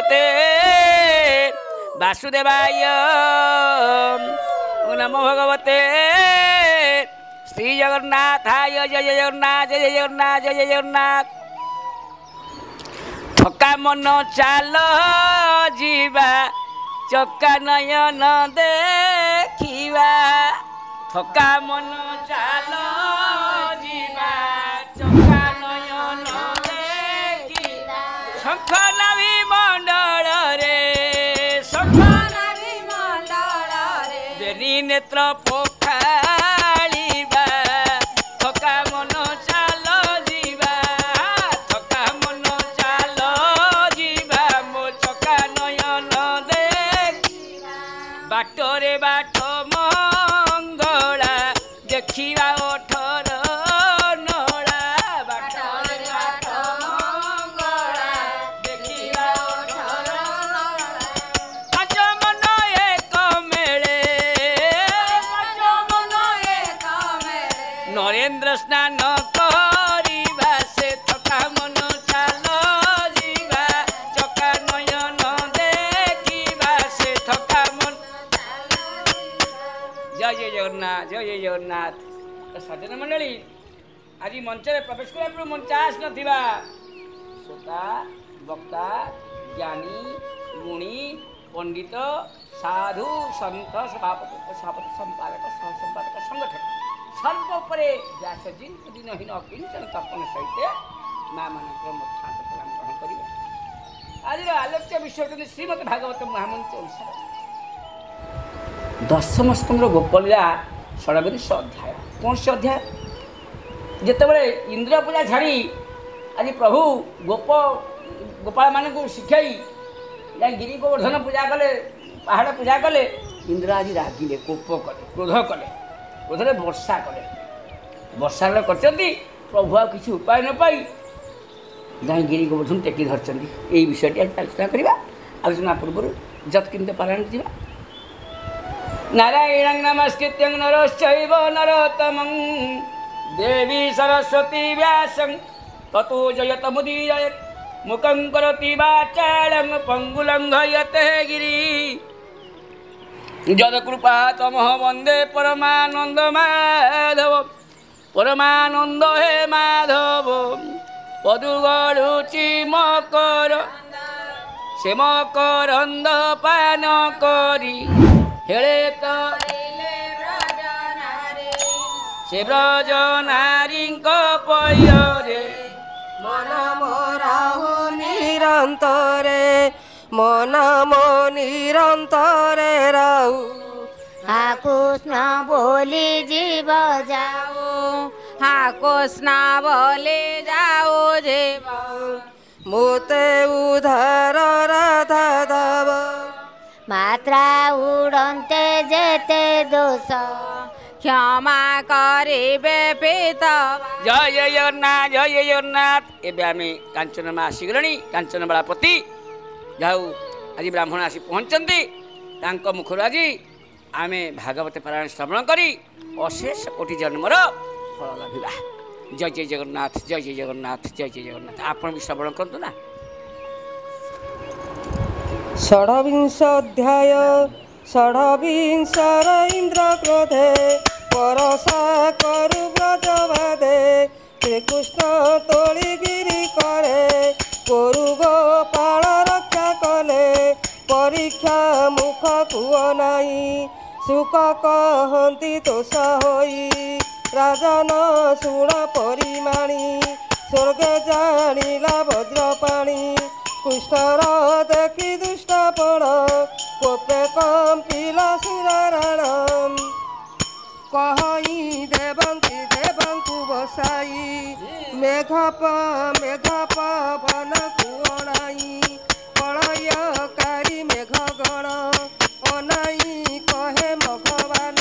भगवते वासुदेवाय ओम नमो भगवते श्री जगन्नाथाय जय जगन्नाथ जय जगन्नाथ जय जगन्नाथ थका मन चाल जीवा चक्का नयन देखिवा थका मन चाल जीवा चक्का नयन देखिवा शंख नाभि मंडल रे शंख नाभि मंडल रे बेनी नेत्र पोखालिबा थका मन चाल जीवा थका मन चाल जीवा मो चक्का नयन देखिवा बाटरे बाट मंगला देखिवा ओठर नला बाटरे बाट मंगला देखिवा ओठर नला पांच मन एक मेले नरेंद्र स्नान करिबा से थका मन चाल जीवा चक्का नयन देखिबा से थका मन जय जय जगन्नाथ जय जय जगन्नाथ सज्जन मंडली आज मंच में प्रवेश करा मंच आस नथिबा श्रोता वक्ता ज्ञानी गुणी पंडित साधु संत सभापति संपादक सहसंपादक संगठन सर्वोपरे व्यासजी दिनहीन अकिंचन तपन सहित माँ मान प्रणाम ग्रहण कर आज आलोच्य विषय होती श्रीमद भागवत महामंत्र अनुसार दशम स्कंद गोपलीला षडविंश अध्याय कौन से अध्याय जितेबाला इंद्र पूजा छाड़ी आज प्रभु गोपाल मान को शिखाई गिरी गोवर्धन पूजा कले पहाड़ पूजा कले इंद्र आज रागिले कोप कले क्रोध कले क्रोधरे वर्षा कले वर्षा कर प्रभु आ किसी उपाय न पाई जाए गिरी गोवर्धन टेकी धरती यही विषयटी आज आलोचना करवा आलोचना पूर्व जत्किंत पारायण जा नारायणं नमस्कृत्यं नरश्चैव नरोत्तमं देवी सरस्वती व्यासं ततो जयतमुदीरयेत् मुखं करोति वाचालं पङ्गुलङ्घयते गिरि यत्कृपा तमः वन्दे परमानन्द माधव परमानन्द हे माधव पदुगरुचि मकर से मकरन्द पान करी हेले तो से ब्रज नारी पयरे मन मोराहु निरंतरे मन मो निरंतरे रहु हा कृष्ण बोली जीव जाओ हा कृष्ण बोली जाओ जीव मोते उधार राधा धव मात्रा उड़ते जेते दोष क्षमा करिबे पिता जय जगन्नाथ जय जगन्नाथ एबे आमे कांचन में आसीगलणी कांचन बेलापति जाऊ आज ब्राह्मण आसी पहुँचती मुखर आज आमे भागवत पारायण श्रवण करी अशेष कोटि जन्मर फल लभिबा जय जय जगन्नाथ जय जय जगन्नाथ जय जय जगन्नाथ आपण भी श्रवण करतु ना षडविंशाध्याय षडविंशर इंद्र क्रोधे परसा करु ब्रजवादे श्रीकृष्ण तोली गिरी करे करु गोपाल रक्षा कले परीक्षा मुख कुह नाही सुख कहती तोष होई राजन शुण परिमाणी स्वर्ग जानिला वज्रपाणी कृष्णर देखि दुष्टपण कोपे कंपिला सुराराण कहि देवंकु बसाई मेघ पवन कुअणाई प्रलयकारी मेघ गण अनाई कहे भगवान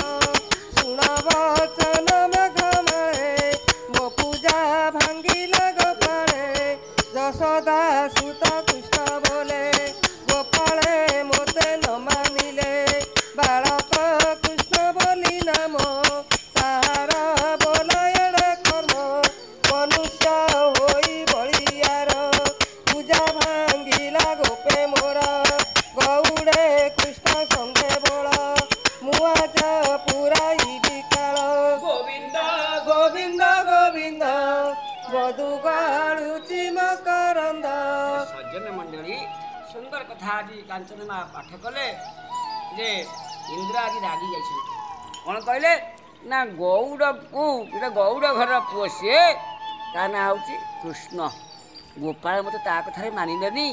सुण वचन मेघ मारे मो पूजा भांगिला गोपाले यशोदा सुत कृष्ण बोले गोपाले मोते न मानिले बालक कृष्ण बोली नाम ताहार बोलयण कर्म मनुष्य होई बलियार पूजा भांगी ଆସିଲା ଗୋପେ ମୋର ଗଉଡ଼େ କୃଷ୍ଣ ସଙ୍ଗେ ବଳ ମୁଆଜ ପୁରାଇ ବିକାଳ ଗୋବିନ୍ଦ ଗୋବିନ୍ଦ ଗୋବିନ୍ଦ ବଧୁ ଗାଳୁଚି ମକରନ୍ଦ। ସଜ୍ଜନ ମଣ୍ଡଳୀ ସୁନ୍ଦର କଥା ଆଜି କାଞ୍ଚନ ମା ପାଠ କଲେ ଯେ ଇନ୍ଦ୍ର ଆଜି ରାଗି ଯାଇଛନ୍ତି। କ'ଣ କହିଲେ ନା ଗୌଡ଼କୁ ଗୋଟେ ଗୌଡ଼ ଘରର ପୁଅ ସିଏ ତା ନାଁ ହେଉଛି କୃଷ୍ଣ। ଗୋପାଳ ମୋତେ ତା କଥାରେ ମାନିଲେନି।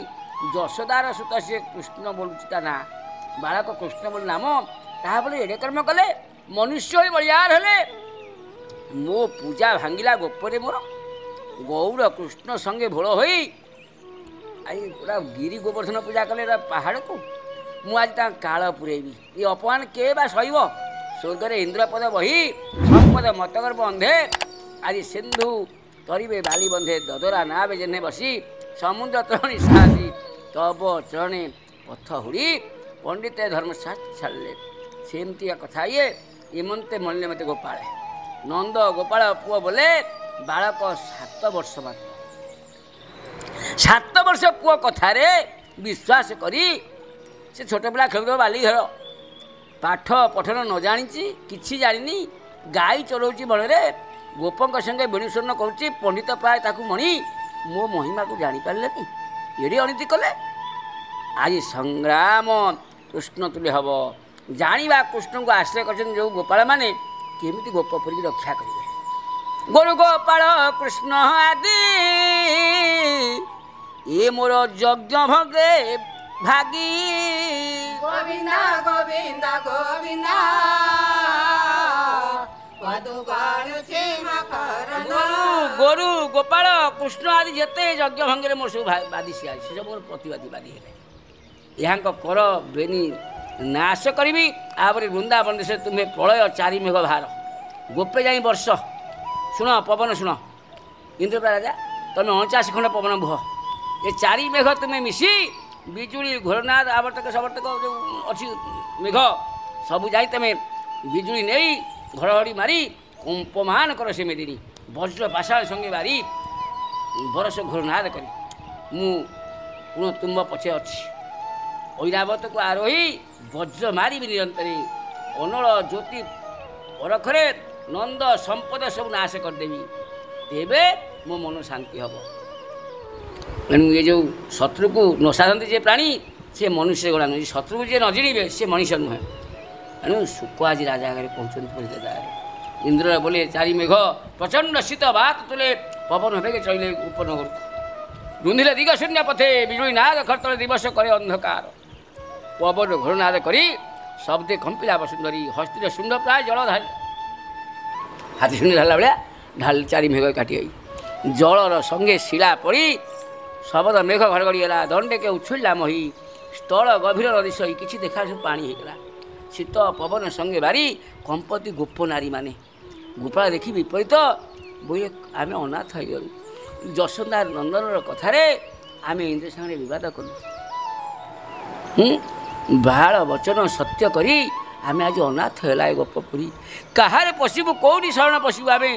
ଯଶୋଦାର ସୁତ ସିଏ କୃଷ୍ଣ ବୋଲୁଛି ତା ନାଁ, ବାଳକ କୃଷ୍ଣ ବୋଲି ନାମ। ତାପରେ ଏଡ଼େ କର୍ମ କଲେ, ମନୁଷ୍ୟ ହୋଇ ବଳିୟାର ହେଲେ। ମୋ ପୂଜା ଭାଙ୍ଗିଲା ଗୋପରେ ମୋର ଗୌଡ଼ କୃଷ୍ଣ ସଙ୍ଗେ ଭୋଳ ହୋଇ ଆଜି ପୁରା ଗିରି ଗୋବର୍ଦ୍ଧନ ପୂଜା କଲେ ଏଟା ପାହାଡ଼କୁ। ମୁଁ ଆଜି ତାଙ୍କ କାଳ ପୁରେଇବି। ଏ ଅପମାନ କେ ବା ସହିବ? ସ୍ୱର୍ଗରେ ଇନ୍ଦ୍ରପଦ ବହି ସମ୍ପଦ ମତଗର୍ବ ଅନ୍ଧେ ଆଜି ସିନ୍ଧୁ ତରିବେ ବାଲି ବନ୍ଧେ ଦଦରା ନାବେ ଜେହ୍ନେ ବସି ସମୁଦ୍ର ତରଣୀ ସାହସୀ ତବ ଚରଣେ ପଥ ହୁଡ଼ି ପଣ୍ଡିତେ ଧର୍ମଶାସ୍ତ୍ର ଛାଡ଼ିଲେ। ସେମିତିଆ କଥା ଏମନ୍ତେ ମଣିଲେ ମୋତେ ଗୋପାଳ ନନ୍ଦ ଗୋପାଳ ପୁଅ ବୋଲେ ବାଳକ 7 ବର୍ଷ ମାତ୍ର। 7 ବର୍ଷ ପୁଅ କଥାରେ ବିଶ୍ୱାସ କରି ସେ ଛୋଟ ପିଲା ଖେଳୁଥିବ ବାଲି ଘର, ପାଠ ପଠନ ନ ଜାଣିଛି, କିଛି ଜାଣିନି, ଗାଈ ଚରାଉଛି ବଣରେ, ଗୋପଙ୍କ ସଙ୍ଗେ ବେଣୁସ୍ୱର୍ଣ୍ଣ କରୁଛି, ପଣ୍ଡିତ ପ୍ରାୟ ତାକୁ ମଣି ମୋ ମହିମାକୁ ଜାଣିପାରିଲେନି, ଏଡ଼େ ଅଣୀତି କଲେ। ଆଜି ସଂଗ୍ରାମ କୃଷ୍ଣ ତୁଲ୍ୟ ହେବ। ଜାଣିବା କୃଷ୍ଣଙ୍କୁ ଆଶ୍ରୟ କରିଛନ୍ତି ଯେଉଁ ଗୋପାଳମାନେ କେମିତି ଗୋପପୁରୀକି ରକ୍ଷା କରିବେ। ଗୋରୁ ଗୋପାଳ କୃଷ୍ଣ ଆଦି ଏ ମୋର ଯଜ୍ଞ ଭଙ୍ଗେ ଭାଗି ଗୋବିନ୍ଦ ଗୋବିନ୍ଦ ଗୋବିନ୍ଦ ବଧୁ ଗାଳୁଚି ମକରନ୍ଦ। ଗୋରୁ ଗୋପାଳ କୃଷ୍ଣ ଆଦି ଯେତେ ଯଜ୍ଞ ଭଙ୍ଗରେ ମୋର ସବୁ ବାଦୀ ସିଆ ସେ ସବୁ ମୋର ପ୍ରତିବାଦୀ ବାଦୀ ହେଲେ। ଏହାଙ୍କ କର ବେନି ନାଶ କରିବି। ତାପରେ ବୃନ୍ଦାବନ ଦେଶରେ ତୁମେ ପ୍ରଳୟ 4 ମେଘ ଭାର ଗୋପେ ଯାଇ ବର୍ଷ। ଶୁଣ ପବନ ଶୁଣ, ଇନ୍ଦ୍ରପ୍ରଥ ରାଜା ତୁମେ 49 ଖଣ୍ଡ ପବନ ବୁହ। ଏ 4 ମେଘ ତୁମେ ମିଶି ବିଜୁଳି ଘୋରନାଦ ଆବର୍ତ୍ତକ ସବର୍ତ୍ତକ ଯେଉଁ ଅଛି ମେଘ ସବୁ ଯାଇ ତୁମେ ବିଜୁଳି ନେଇ ଘଡ଼ଘଡ଼ି ମାରି କମ୍ପମାନ କର ସେ ମେଦିନୀ ବଜ୍ର ପାଷାଣ ସଙ୍ଗେ ବାରି ବରଷ ଘୋରନାଦ କରି ମୁଁ ପୁଣି ତୁମ୍ବ ପଛେ ଅଛି। ଐରାବତକୁ ଆରୋହୀ ବଜ୍ର ମାରିବି ନିରନ୍ତରେ ଅନଳ ଜ୍ୟୋତି ପରଖରେ ନନ୍ଦ ସମ୍ପଦ ସବୁ ନାଶ କରିଦେବି। ତେବେ ମୋ ମନ ଶାନ୍ତି ହେବ। ତେଣୁ ଏ ଯେଉଁ ଶତ୍ରୁକୁ ନ ସାରନ୍ତି ଯେ ପ୍ରାଣୀ ସେ ମନୁଷ୍ୟ ଗଣା ନୁହେଁ। ଶତ୍ରୁକୁ ଯିଏ ନ ଜିଣିବେ ସେ ମଣିଷ ନୁହେଁ। ତେଣୁ ଶୁକ ଆଜି ରାଜା ଆଗରେ କହୁଛନ୍ତି ପରିଦାରେ ଇନ୍ଦ୍ର ବୋଲେ 4 ମେଘ ପ୍ରଚଣ୍ଡ ଶୀତ ବାତ ତୁଲେ ପବନ ବେগে ଚଳିଲେ ଉପନଗରକୁ ରୁନ୍ଧିଲେ ଦିଗ ଶୂନ୍ୟ ପଥେ ବିଜୁଳି ନାଦ ଖର୍ତ୍ତଳେ ଦିବସ କରେ ଅନ୍ଧକାର ପବନ ଘୋରନାଦ କରି ଶବ୍ଦେ କମ୍ପିଲା ବସୁନ୍ଧରୀ ହସ୍ତିର ଶୁଣ୍ଡ ପ୍ରାୟ ଜଳ ଢାଳି ହାତୀ ଶୁଣ୍ଡ ଢାଳିଲା ଭଳିଆ ଢାଳି 4 ମେଘ କାଟିଯାଇ ଜଳର ସଙ୍ଗେ ଶିଳା ପଡ଼ି ଶବଦ ମେଘ ଘଡ଼ଘଡ଼ି ହେଲା ଦଣ୍ଡେକେ ଉଛୁଳିଲା ମହି ସ୍ଥଳ ଗଭୀର ନଦୀ ସହି କିଛି ଦେଖା ସବୁ ପାଣି ହେଇଗଲା। ଶୀତ ପବନ ସଙ୍ଗେ ବାରି କମ୍ପତି ଗୋପ ନାରୀମାନେ ଗୋପାଳ ଦେଖି ବିପରୀତ ବୋଇଲେ ଆମେ ଅନାଥ ହେଇଗଲୁ। ଯଶୋଦା ନନ୍ଦନର କଥାରେ ଆମେ ଇନ୍ଦ୍ର ସାଙ୍ଗରେ ବିବାଦ କଲୁ। ବାଳ ବଚନ ସତ୍ୟ କରି ଆମେ ଆଜି ଅନାଥ ହେଲା ଏ ଗୋପପୁରୀ। କାହାରେ ପଶିବୁ କେଉଁଠି ଶରଣ ପଶିବୁ ଆମେ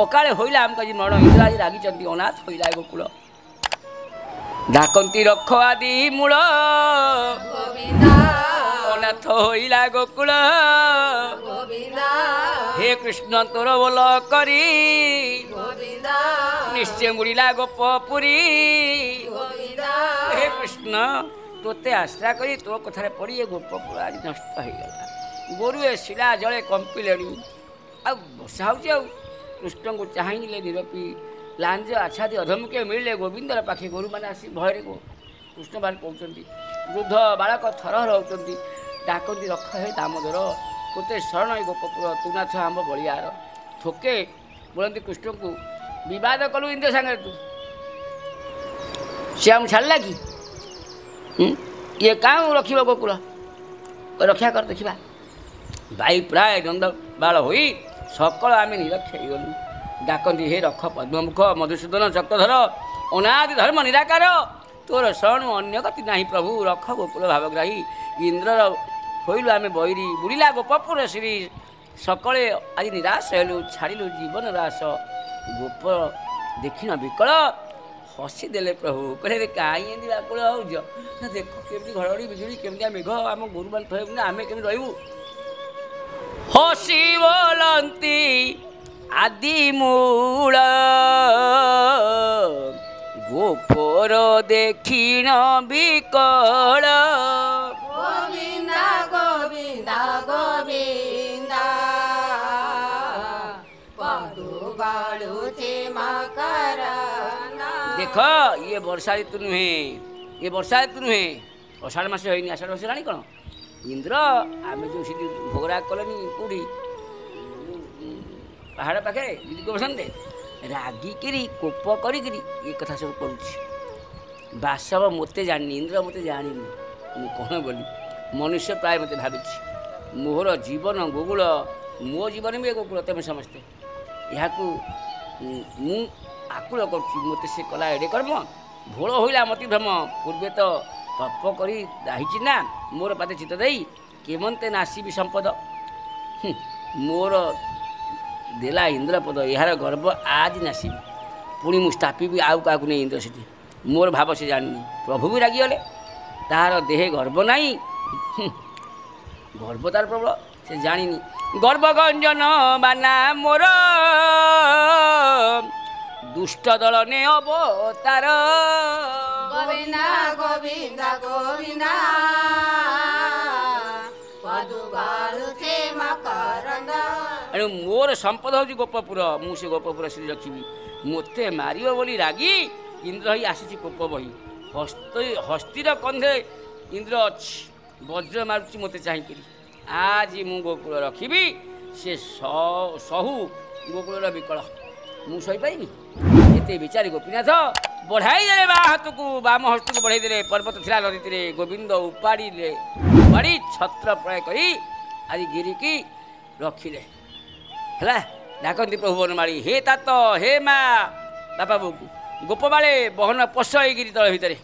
ଅକାଳେ ହୋଇଲା ଆମକୁ ଆଜି ମରଣ। ଇନ୍ଦ୍ର ଆଜି ରାଗିଛନ୍ତି ଅନାଥ ହୋଇଲା ଏ ଗୋକୁଳ। ଡାକନ୍ତି ରଖ ଆଦି ମୂଳ ଅନାଥ ହୋଇଲା ଗୋକୁଳ। ହେ କୃଷ୍ଣ ତୋର ବୋଲ କରି ନିଶ୍ଚୟ ମୁଡ଼ିଲା ଗୋପପୁରୀ। ହେ କୃଷ୍ଣ ତୋତେ ଆଶ୍ରା କରି ତୋ କଥାରେ ପଡ଼ି ଏ ଗୋପପୁର ଆଜି ନଷ୍ଟ ହେଇଗଲା। ଗୋରୁ ଏ ଶିଳା ଜଳେ କମ୍ପିଲେଣି। ଆଉ ବର୍ଷା ହେଉଛି ଆଉ କୃଷ୍ଣଙ୍କୁ ଚାହିଁଲେ ନିରପି ଲାଞ୍ଜ ଆଚ୍ଛାଦି ଅଧମୁଖେ ମିଳିଲେ ଗୋବିନ୍ଦର ପାଖେ ଗୋରୁମାନେ ଆସି ଭୟରେ କୃଷ୍ଣ ବାହାରି କହୁଛନ୍ତି। ବୃଦ୍ଧ ବାଳକ ଥରହର ହେଉଛନ୍ତି। ଡାକନ୍ତି ରଖ ହେ ଦାମୋଦର ତୋତେ ଶରଣ ଏ ଗୋପପୁର ତୁନାଥ ଆମ୍ବ ବଳିଆର। ଥୋକେ ବୋଲନ୍ତି କୃଷ୍ଣଙ୍କୁ ବିବାଦ କଲୁ ଇନ୍ଦ୍ର ସାଙ୍ଗରେ ତୁ ସେ ଆମକୁ ଛାଡ଼ିଲା କି? ଇଏ କାଁ ରଖିବ ଗୋକୁଳ ରକ୍ଷା କର ଦେଖିବା। ବାଇ ପ୍ରାୟ ନନ୍ଦ ବାଳ ହୋଇ ସକଳ ଆମେ ନିରକ୍ଷ ହେଇଗଲୁ। ଡାକନ୍ତି ହେ ରଖ ପଦ୍ମମୁଖ ମଧୁସୂଦନ ଚକ୍ରଧର ଅନାଦି ଧର୍ମ ନିରାକାର ତୋର ଶରଣୁ ଅନ୍ୟ ଗତି ନାହିଁ ପ୍ରଭୁ ରଖ ଗୋକୁଳ ଭାବଗ୍ରାହୀ। ଇନ୍ଦ୍ରର ହୋଇଲୁ ଆମେ ବୈରୀ ବୁଡ଼ିଲା ଗୋପପୁର ଶ୍ରୀ ସକଳେ ଆଜି ନିରାଶ ହେଲୁ ଛାଡ଼ିଲୁ ଜୀବନ ରାସ। ଗୋପ ଦେଖିନ ବିକଳ ହସିଦେଲେ ପ୍ରଭୁ କହିଲେ କାହିଁ ଏମିତି ବ୍ୟାକୁଳ ହେଉଛ ନା ଦେଖ କେମିତି ଘଡ଼ଘଡ଼ି ବିଜୁଳି କେମିତିଆ ମେଘ ଆମ ଗୋରୁମାନେ ଥଇବୁ ନା ଆମେ କେମିତି ରହିବୁ ହସି ବୋଲନ୍ତି ଆଦି ମୂଳ ଗୋପର ଦେଖିଣ ବିକଳ ଗୋବିନ୍ଦ ଗୋବିନ୍ଦ ଗୋବିନ୍ଦ ପଦୁ ଗଳୁଛି ମକରନ୍ଦ। ଦେଖ ଇଏ ବର୍ଷା ଋତୁ ନୁହେଁ ଇଏ ବର୍ଷା ଋତୁ ନୁହେଁ ଅଷାଢ଼ ମାସ ହେଇନି ଆଷାଢ଼ ମାସ ହେଲାଣି କ'ଣ ଇନ୍ଦ୍ର ଆମେ ଯେଉଁ ସେଠି ଭୋଗରାଗ କଲେନି କେଉଁଠି ପାହାଡ଼ ପାଖରେ ଦିଦି ଗୋବର୍ଦ୍ଧନରେ ରାଗିକିରି କୋପ କରିକିରି ଏ କଥା ସବୁ କରୁଛି ବାସବ ମୋତେ ଜାଣିନି ଇନ୍ଦ୍ର ମୋତେ ଜାଣିନି ମୁଁ କ'ଣ ବୋଲି ମନୁଷ୍ୟ ପ୍ରାୟ ମୋତେ ଭାବିଛି ମୋର ଜୀବନ ଗୋକୁଳ ମୋ ଜୀବନ ବି ଏ ଗୋକୁଳ ତମେ ସମସ୍ତେ ଏହାକୁ ମୁଁ ଆକୁଳ କରୁଛି ମୋତେ ସେ କଲା ଏଡ଼େ କର୍ମ ଭୋଳ ହୋଇଲା ମତି ଭ୍ରମ ପୂର୍ବେ ତ ପାପ କରି ଦାହିଛି ନା ମୋର ପାଦେ ଚିତ୍ତ ଦେଇ କେମନ୍ତେ ନାସିବି ସମ୍ପଦ ମୋର ଦେଲା ଇନ୍ଦ୍ରପଦ ଏହାର ଗର୍ବ ଆଜି ନାସିବି ପୁଣି ମୁଁ ସ୍ଥାପିବି ଆଉ କାହାକୁ ନେଇ ଇନ୍ଦ୍ର ସେଠି ମୋର ଭାବ ସେ ଜାଣିନି ପ୍ରଭୁ ବି ରାଗିଗଲେ ତାହାର ଦେହେ ଗର୍ବ ନାହିଁ ଗର୍ବ ତାର ପ୍ରବଳ ସେ ଜାଣିନି ଗର୍ବ ଗଞ୍ଜନ ବାନା ମୋର ଦୁଷ୍ଟ ଦଳ ନେ ଅବତାର ଗୋବିନ୍ଦ ଗୋବିନ୍ଦ ଗୋବିନ୍ଦ ପଦୁ ଗଳୁଛି ମକରନ୍ଦ। ଏଣୁ ମୋର ସମ୍ପଦ ହେଉଛି ଗୋପପୁର ମୁଁ ସେ ଗୋପପୁର ଶ୍ରୀ ରଖିବି ମୋତେ ମାରିବ ବୋଲି ରାଗି ଇନ୍ଦ୍ର ହେଇ ଆସିଛି କୋପ ବହି ହସ୍ତିର କନ୍ଧେ ଇନ୍ଦ୍ର ଅଛି ବଜ୍ର ମାରୁଛି ମୋତେ ଚାହିଁକିରି ଆଜି ମୁଁ ଗୋକୁଳ ରଖିବି ସେ ସହୁ ଗୋକୁଳର ବିକଳ ମୁଁ ସହିପାରିବି ଏତେ ବିଚାରି ଗୋପୀନାଥ ବଢ଼ାଇ ଦେଲେ ବାଁ ହାତକୁ ବାମ ହସ୍ତକୁ ବଢ଼ାଇ ଦେଲେ ପର୍ବତ ଥିଲା ନଦୀରେ ଗୋବିନ୍ଦ ଉପାଡ଼ିଲେ ଉପାଡ଼ି ଛତ୍ର ପ୍ରୟୋଗ କରି ଆଜି ଗିରିକି ରଖିଲେ ହେଲା ଡାକନ୍ତି ପ୍ରଭୁ ବନମାଳୀ ହେ ତାତ ହେ ମା ବାପା ବୋଉକୁ ଗୋପବାଳେ ବହନ ପୋଷ ହେଇକିରି ତଳ ଭିତରେ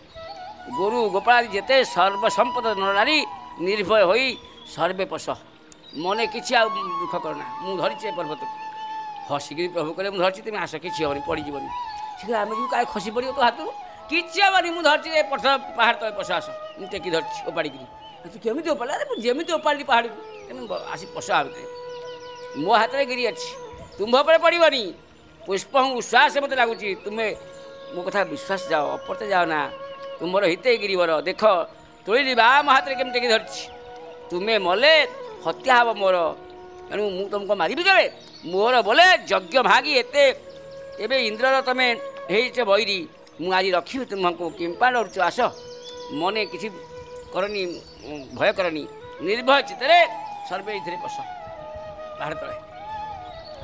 ଗୋରୁ ଗୋପାଳ ଯେତେ ସର୍ବସମ୍ପଦ ନାରୀ ନିର୍ଭୟ ହୋଇ ସର୍ବେ ପୋଷ ମନେ କିଛି ଆଉ ଦୁଃଖ କରନା ମୁଁ ଧରିଛି ଏ ପର୍ବତକୁ ହସିକିରି ପ୍ରଭୁ କହିଲେ ମୁଁ ଧରିଛି ତୁମେ ଆସ କିଛି ହେବନି ପଡ଼ିଯିବନି ସେ ଆମେ ଯେଉଁ କାଳେ ଖସି ପଡ଼ିବ ତୋ ହାତରୁ କିଛି ହେବନି ମୁଁ ଧରିଛି ଏ ପାହାଡ଼ ତଳେ ପଶ ଆସ ମୁଁ ଟେକି ଧରିଛି ଓପାଡ଼ିକିରି ତୁ କେମିତି ଓପାଡ଼ିଲା ଆରେ ମୁଁ ଯେମିତି ଓପାଡ଼ିଲି ପାହାଡ଼କୁ ତେଣୁ ଆସି ପଶ ଭିତରେ ମୋ ହାତରେ ଗିରି ଅଛି ତୁମ୍ଭ ଉପରେ ପଡ଼ିବନି ପୁଷ୍ପ ଉଶ୍ୱାସ ମୋତେ ଲାଗୁଛି ତୁମେ ମୋ କଥା ବିଶ୍ୱାସ ଯାଅ ଅପରତେ ଯାଅ ନା ତୁମର ହିତେ ଗିରିବର ଦେଖ ତୋଳିଲି ବାମ ହାତରେ କେମିତି ଟେକି ଧରିଛି ତୁମେ ମଲେ ହତ୍ୟା ହେବ ମୋର ତେଣୁ ମୁଁ ତୁମକୁ ମାରିବି କେବେ ମୋର ବୋଲେ ଯଜ୍ଞ ଭାଗି ଏତେ ଏବେ ଇନ୍ଦ୍ରର ତମେ ହେଇଛ ବୈରୀ ମୁଁ ଆଜି ରଖିବି ତୁମକୁ କିମ୍ପା ଡରୁଛ ଆସ ମନେ କିଛି କରନି ଭୟ କରନି ନିର୍ଭୟ ଚିତ୍ତରେ ସର୍ବେ ଏଥିରେ ପଶ ପାହାଡ଼ ତଳେ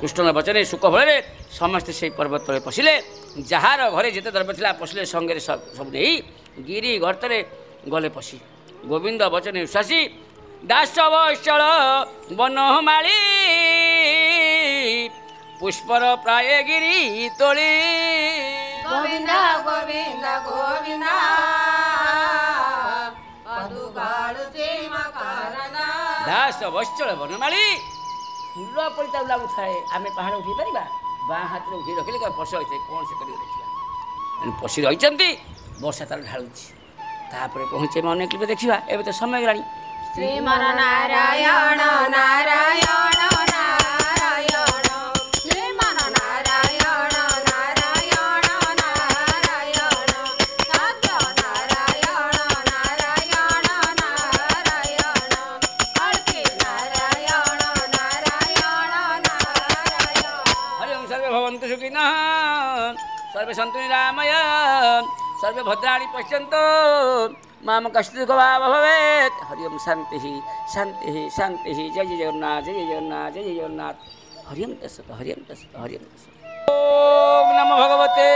କୃଷ୍ଣଙ୍କ ବଚନେ ସୁଖ ଫଳରେ ସମସ୍ତେ ସେଇ ପର୍ବତ ତଳେ ପଶିଲେ ଯାହାର ଘରେ ଯେତେ ଦ୍ରବ୍ୟ ଥିଲା ପଶିଲେ ସଙ୍ଗରେ ସବୁ ନେଇ ଗିରି ଗର୍ତ୍ତରେ ଗଲେ ପଶି ଗୋବିନ୍ଦ ବଚନେ ଉଶ୍ୱାସୀ ଦାସ ବୈଶଳ ବନମାଳୀ ପୁଷ୍ପର ପ୍ରାୟ ଗିରି ତୋଳି ଗୋବିନ୍ଦ ଗୋବିନ୍ଦ ଗୋବିନ୍ଦ ପଦୁ ଗଳୁଛି ମକରନ୍ଦ। ଦାସ ବୈଶଳ ବନମାଳୀ ଫୁଲ ପରି ତାକୁ ଲାଗୁଥାଏ ଆମେ ପାହାଡ଼ ଉଠାଇ ପାରିବା ବାଁ ହାତରେ ଉଠାଇ ରଖିଲେ ପଶ ହୋଇଥାଏ କ'ଣ ସେ କରିବ ଦେଖିବା ପଶି ରହିଛନ୍ତି ବର୍ଷା ତାର ଢାଳୁଛି ତାପରେ ପହଞ୍ଚେଇବା ଅନେକ କ୍ଲିପ ଦେଖିବା ଏବେ ତ ସମୟ ଗଲାଣି ଶ୍ରୀମନ ନାରାୟଣ ନାରାୟଣ ନାରାୟଣ ଶ୍ରୀମନ ନାରାୟଣ ନାରାୟଣ ନାରାୟଣ ସତ୍ୟ ନାରାୟଣ ନାରାୟଣ ନାରାୟଣ ଅଳ୍ପୀ ନାରାୟଣ ନାରାୟଣ ନାରାୟଣ। ହରି ଓಂ ସର୍ବେ ଭବନ୍ତୁ ସୁଖିନଃ ସର୍ବେ ସନ୍ତୁ ନିରାମୟ ସର୍ବେ ଭଦ୍ରାଣି ପଶ୍ୟନ୍ତୁ ମାମ କଷ୍ଟ ଭାବ ଭବେତ୍ ହରି ଓಂ ଶାନ୍ତି ଶାନ୍ତି ଶାନ୍ତି ଜୟ ଜୟ ଜଗନ୍ନାଥ ଜୟ ଜୟ ଜଗନ୍ନାଥ ଜୟ ଜୟ ଜଗନ୍ନାଥ ହରି ଓಂ ତତ୍ସତ୍ ହରି ଓಂ ତତ୍ସତ୍ ହରି ଓಂ ତତ୍ସତ୍ ଓಂ ନମୋ ଭଗବତେ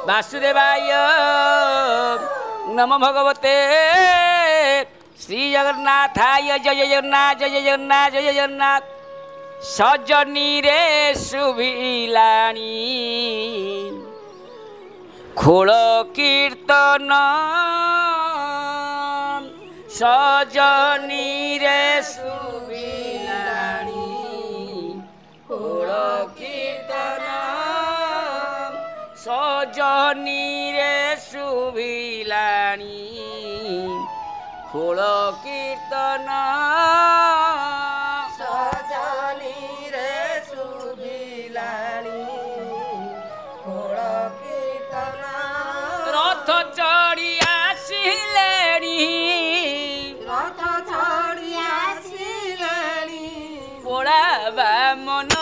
ବାସୁଦେବାୟ ନମୋ ଭଗବତେ ଶ୍ରୀ ଜଗନ୍ନାଥାୟ ଜୟ ଜୟ ଜଗନ୍ନାଥ ଜୟ ଜୟ ଜଗନ୍ନାଥ ଜୟ ଜୟ ଜଗନ୍ନାଥ ସଜନୀରେ ଶୁଭିଲାଣି ଖୋଳ କୀର୍ତ୍ତନ ସଜନୀରେ ଶୁଭିଲାଣି ଖୋଳ କୀର୍ତ୍ତନ ସଜ ସଜନୀରେ ଶୁଭିଲାଣି ଖୋଳ କୀର୍ତ୍ତନ ସଜନୀରେ ଶୁଭିଲାଣି ଖୋଳ କୀର୍ତ୍ତନ ରଥ ଚଢ଼ି ଆସିଲେଣି ରଥ ଚଢ଼ି ଆସିଲେଣି ପୋଳା ବାମନ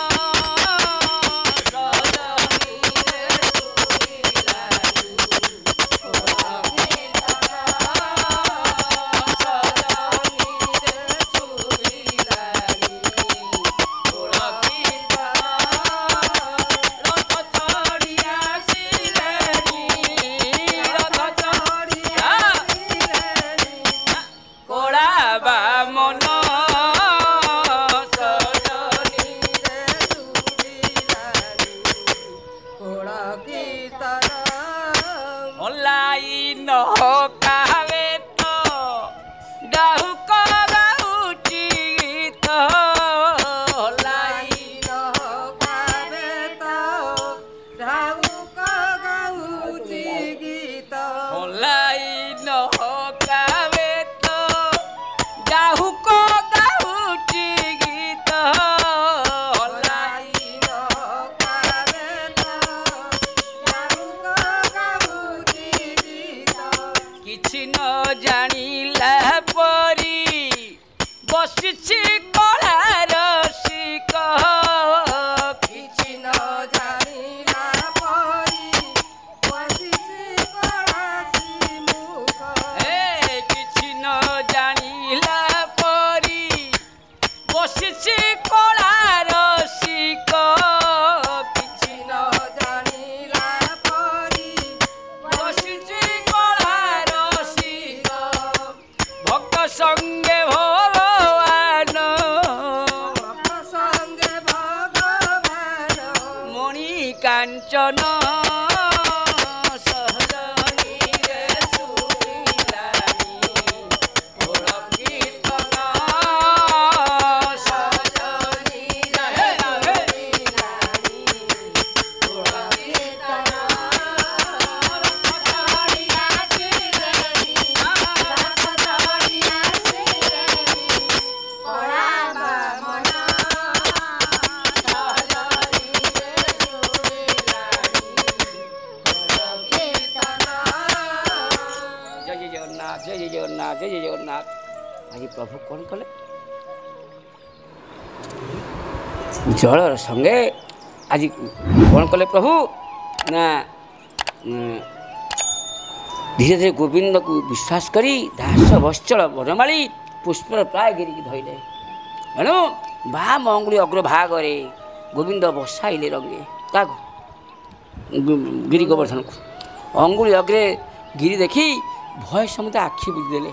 কাঞ্চন সহজনীরে শুভিলানি খোল কীর্তন সহজনীরে শুভিলানি খোল কীর্তন রথ চড়ি আসিলেনি রথ চড়ি আসিলেনি কড়া বামন जय जय जगन्नाथ जय जय जगन्नाथ। आज प्रभु कौन कले जलर संगे आज कौन कले प्रभु ना धीरे धीरे गोविंद को विश्वास करी दास वत्सल वनमाली पुष्पर प्राय गिरी धैले एणु बाम अंगुली अग्रभागे गोविंद बसाइले रंगे क्या गिरी गोवर्धन को अंगुली अग्रे गिरी देखी भय समझे आखि बुझीदेले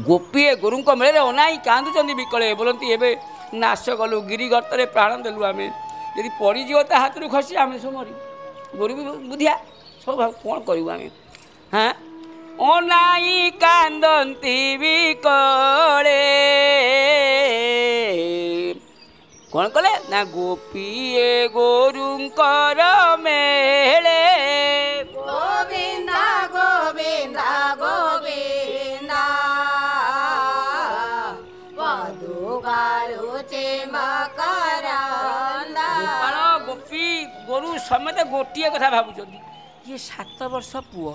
गोपीए गुरु मेले अनाई कांदुंट विकले बोलती एवं नाश गलु गिरी गर्तरे प्राण देलु आम यदि पड़ीज हाथ खसी आम सब मर गुरु भी बुधिया सब कौन करूँ आम हाँ अनाई कांदती विकले कौन कले ना गोपीए गुरुंकर मेले गोविंदा गोविंदा गोविंदा पदुगालुचे मकरंदा गोपाल गोपी गोरु समेत गोटे कथा भावुं ये 7 वर्ष पुओ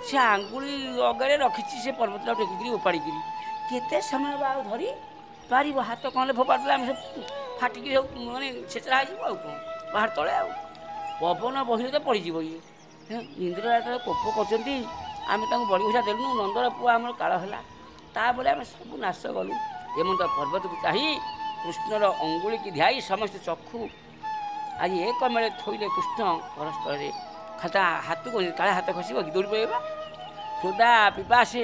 से आंगुली अगे रखी से पर्वत टेकिकी उपाड़ी केते समय धरी पार हाथ कौन फोपाड़ा आम सब फाटिकी सब मैंने छेचरा हो बाहर तले पवन बहिले तो पड़ज ये इंद्र कोप कर बड़ी भूषा देलुनु नंदर पुआ आम काल है ताबले आम सब नाश गलु एमत पर्वत को चाह कृष्णर अंगुली की ध्याई समस्त चक्षु आज एक मेले थोइले कृष्ण परस्पर खाता हाथ को काले हाथ खसब कि दौड़ पड़ेगा क्षुदा पिपासे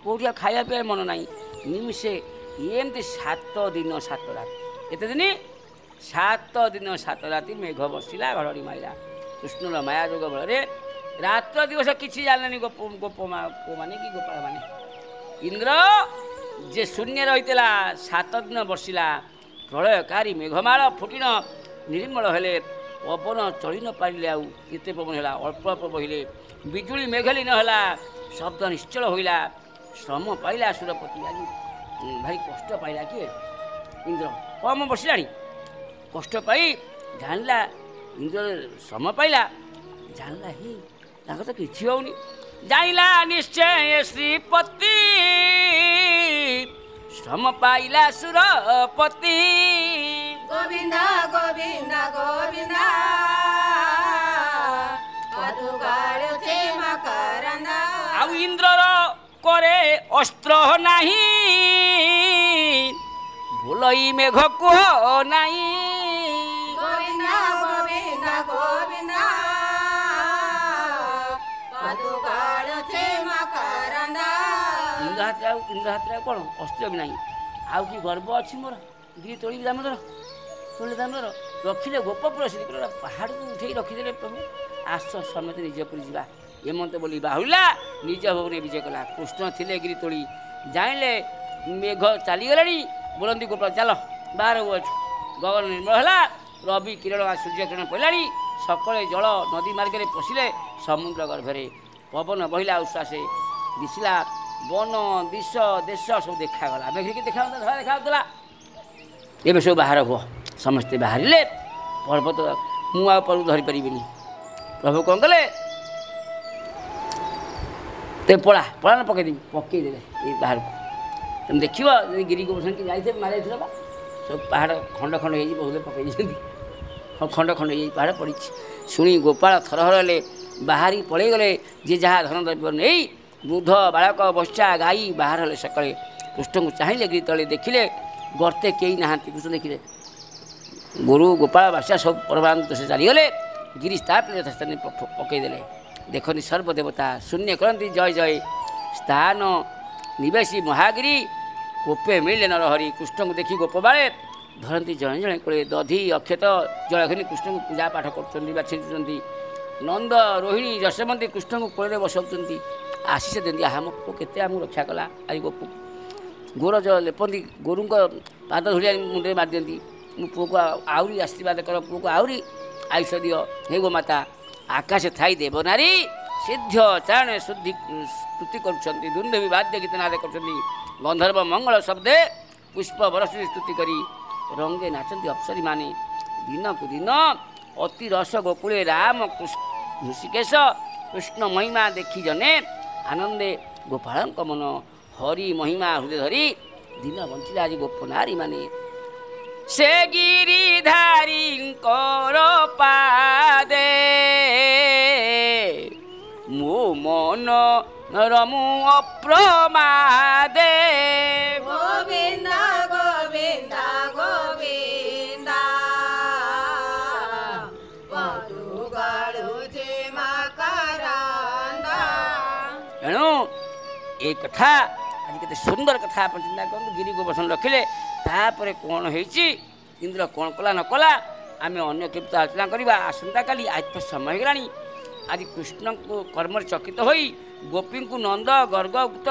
कौटिया खाया पे मन ना निमिषे एमती 7 दिन 7 राति एत दिन 7 दिन 7 राति मेघ बर्षिला घड़घड़ी मारा कृष्णर माया जोग बल रात्र दिवस किसी जानी गोप मैंने कि गोपाल मैंने इंद्र जे शून्य रही 7 दिन बर्षिला प्रलयकारी मेघमाल फुटिन निर्मल हेले पवन चली न पारे आउ केते पवन है अल्प अल्प बहिले बिजुली मेघली नहला शब्द निश्चल होइला श्रम पाइला सुरपति आज भारी कष्ट पाइला किए इंद्र कम बसिला कष्ट पाई जानला इंद्र श्रम पाइला जानला ही तो किसी होनी जाइला निश्चय श्रीपति श्रम पाइला सुरपति गोविंद गोविंद गोविंद पदुगाळुचे मकरंद आउ इंद्रर करे अस्त्र नाही भूलई मेघ कुह नाही गोविंद गोविंद गोविंद पदुगाळुचे मकरंद इंद्रहात्र कौन अस्त्र भी नहीं आउ कि गर्व अच्छी मोर गिरी तोड़ी दामोदर तोड़ी दामोदर रखिले गोपपुर श्री पहाड़ को उठे रखिदे प्रभु आस समेत निजपुर जा एमंत बोली बाहुला निज भवन विजय कला कृष्ण थिले गिरी तोड़ी जाइले मेघ चलीगला बोलती गोपाल चल बाहर हुए गगन निर्मल है रवि किरण सूर्य किरण पड़ा सकले जल नदी मार्गे पशिले समुद्र गर्भरे पवन बहिला उश्वासे दिशला वन दिश देश सब देखागला मेघ देखा देखा एवं सब बाहर हुआ समस्ते बाहर पर्वत मुआ पर धरी पारि प्रभु कौन कले ते पड़ा पड़ा ना पकईदे ये बाहर को तुम देख गिरी गोवर्धन के जाइए मारे बा सब पहाड़ खंड खंड हो पकई खंड खंड पहाड़ पड़ी शुणी गोपाल थरहर ले बाहरी पलि गले जी जहाँ धन द्रव्य नहीं वृद्ध बालक बच्चा गाई बाहर हेले सकाले कृष्ण को चाहिए गिरी तले देखिले गर्ते कई ना कृष्ण देखिले गुरु गोपाल बादशाह सब परमानंद से चलीगले गिरी स्थापन यथास्थान पकईदे देखनी सर्वदेवता शून्य करती जय जय स्थान निवेशी महागिरी गोपे मिले नरहरी कृष्ण को देखी गोप बाड़े धरती जड़े जड़े कोले दधि अक्षत जलघिनी कृष्ण को पूजा पाठ कर नंद रोहिणी यशवंती कृष्ण को कोले बसाऊँ आशीष दिखती हाँ मो पुओ केते आमको रक्षा कला आई गोप गोर जो लेपंती गोरु पाद धुलिया मुंडे मार दिखती मो पुओ को आहरी आशीर्वाद कर पुओ को आहरी आयुष दियो हे गो माता आकाश थाई देव नारी सिद्ध चारण शुद्धि स्तुति कर दुंदुभि वाद्य गीतनाद कर गंधर्व मंगल शब्दे पुष्प बरस स्तुति करी रंगे नाचती अप्सरी माने दिन को दिन अति रस गोकुले राम ऋषिकेश कृष्ण महिमा देखी जने आनंदे गोपाल मन हरि महिमा हृदय धरी दिन बंचिले आज गोप नारी माने से गिरिधारी पादे मो मन रमु अप्रमादे गोविंद गोविंद गोविंद पदुगाळुचे मकरंद एणु ये कथा आज केते सुंदर कथा आप चिंता करूँ गिरी गोवर्धन रखिले तापर कौन होइछि इंद्र कौन कला न कला आम अन्य क्लिप्त आलोचना करवा आसंता काली आज तो समय होगलानी आज कृष्ण को कर्म चकित हो गोपी को नंद गर्गभूत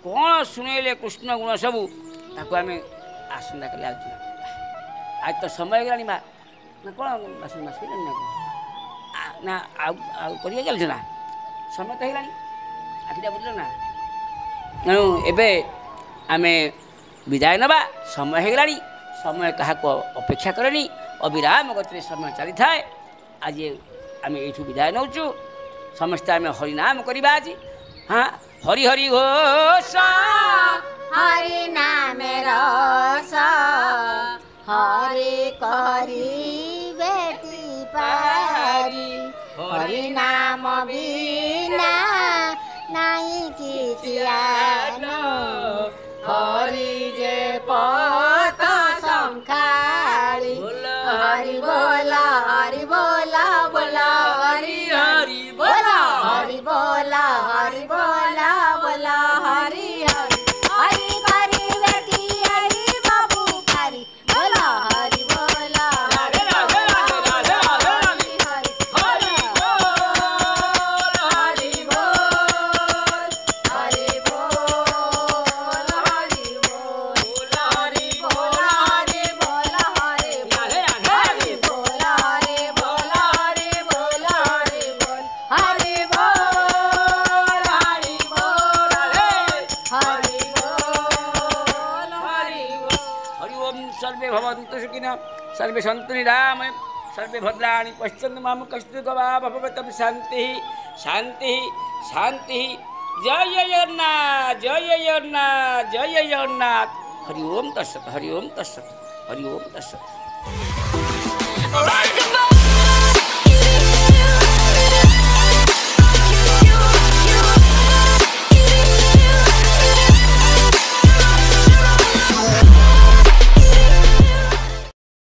कौन शुणेले कृष्ण गुण सबू ताको आम आसंता काली आलोचना करवा आज तो समय होगलानी माँ ना कौन मास मास ना करिए चलना समय तो होगलानी आखिटा बुझल ना तेणु एवं आम विदाय नवा समय होगलानी समय क्या अपेक्षा करेनी अविराम गति समय चली थाए आज आम ये विदाय नौचु समस्ते आम हरिनाम करवा आज हाँ हरि हरि घोष हरि नाम रस हरि करी बेटी पारी हरि नाम बिना नहीं किसी आनो हरि जे पथ संखाली हरि बोला हरि बोला बोला हरि हरि बोला हरि बोला हरि बोला बोला हरि हरि हरि करी बेटी हरि बाबू कारी बोला हरि बोला हरि हरि हरि बोल हरि बोल हरि बोल सर्वे भवन्तु सुखिनः सर्वे सन्तु निरामयाः सर्वे भद्राणि पश्यन्तु मां कश्चित् भवतु शान्तिः शान्तिः शान्तिः। जय जगन्नाथ जय जगन्नाथ जय जगन्नाथ। हरि ओम तत्सत् हरि ओम तत्सत् हरि ओम तत्सत्।